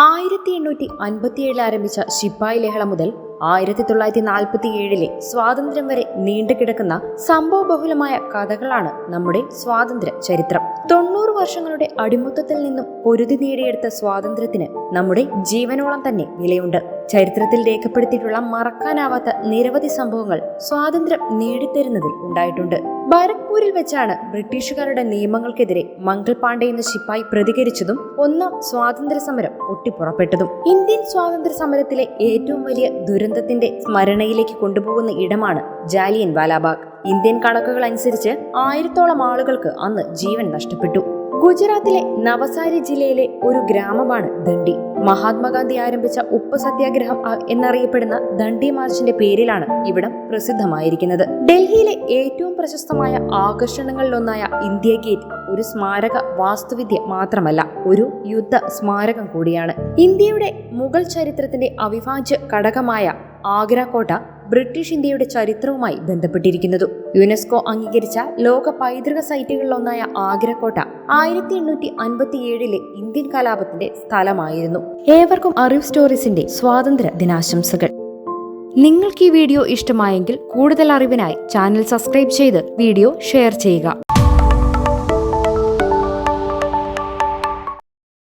1857 ആരംഭിച്ച ശിപ്പായി ലഹള മുതൽ 1947 സ്വാതന്ത്ര്യം വരെ നീണ്ടുകിടക്കുന്ന സംഭവബഹുലമായ കഥകളാണ് നമ്മുടെ സ്വാതന്ത്ര്യ ചരിത്രം. 90 വർഷങ്ങളുടെ അടിമത്തത്തിൽ നിന്നും പൊരുതി നേടിയെടുത്ത സ്വാതന്ത്ര്യത്തിന് നമ്മുടെ ജീവനോളം തന്നെ വിലയുണ്ട്. ചരിത്രത്തിൽ രേഖപ്പെടുത്തിയിട്ടുള്ള മറക്കാനാവാത്ത നിരവധി സംഭവങ്ങൾ സ്വാതന്ത്ര്യം നേടിത്തരുന്നതിൽ ഉണ്ടായിട്ടുണ്ട്. ബാരക്പൂരിൽ വെച്ചാണ് ബ്രിട്ടീഷുകാരുടെ നിയമങ്ങൾക്കെതിരെ മംഗൾ പാണ്ഡെ എന്ന ശിപ്പായി പ്രതികരിച്ചതും ഒന്നാം സ്വാതന്ത്ര്യ സമരം പൊട്ടിപ്പുറപ്പെട്ടതും. ഇന്ത്യൻ സ്വാതന്ത്ര്യ സമരത്തിലെ ഏറ്റവും വലിയ ദുരന്തത്തിന്റെ സ്മരണയിലേക്ക് കൊണ്ടുപോകുന്ന ഇടമാണ് ജാലിയൻ വാലാബാഗ്. ഇന്ത്യൻ കണക്കുകൾ അനുസരിച്ച് 1000-ഓളം ആളുകൾക്ക് അന്ന് ജീവൻ നഷ്ടപ്പെട്ടു. ഗുജറാത്തിലെ നവസാരി ജില്ലയിലെ ഒരു ഗ്രാമമാണ് ദണ്ഡി. മഹാത്മാഗാന്ധി ആരംഭിച്ച ഉപ്പ് സത്യാഗ്രഹം എന്നറിയപ്പെടുന്ന ദണ്ഡി മാർച്ചിന്റെ പേരിലാണ് ഇവിടം പ്രസിദ്ധമായിരിക്കുന്നത്. ഡൽഹിയിലെ ഏറ്റവും പ്രശസ്തമായ ആകർഷണങ്ങളിലൊന്നായ ഇന്ത്യ ഗേറ്റ് ഒരു സ്മാരക വാസ്തുവിദ്യ മാത്രമല്ല, ഒരു യുദ്ധ സ്മാരകം കൂടിയാണ്. ഇന്ത്യയുടെ മുഗൾ ചരിത്രത്തിന്റെ അവിഭാജ്യ ഘടകമായ ആഗ്ര കോട്ട ബ്രിട്ടീഷ് ഇന്ത്യയുടെ ചരിത്രവുമായി ബന്ധപ്പെട്ടിരിക്കുന്നു. യുനെസ്കോ അംഗീകരിച്ച ലോക പൈതൃക സൈറ്റുകളിലൊന്നായ ആഗ്ര കോട്ട 1857 ഇന്ത്യൻ കലാപത്തിന്റെ സ്ഥലമായിരുന്നു. ഏവർക്കും അറിവ് സ്റ്റോറീസിന്റെ സ്വാതന്ത്ര്യ ദിനാശംസകൾ. നിങ്ങൾക്ക് ഈ വീഡിയോ ഇഷ്ടമായെങ്കിൽ കൂടുതൽ അറിവിനായി ചാനൽ സബ്സ്ക്രൈബ് ചെയ്ത് വീഡിയോ ഷെയർ ചെയ്യുക.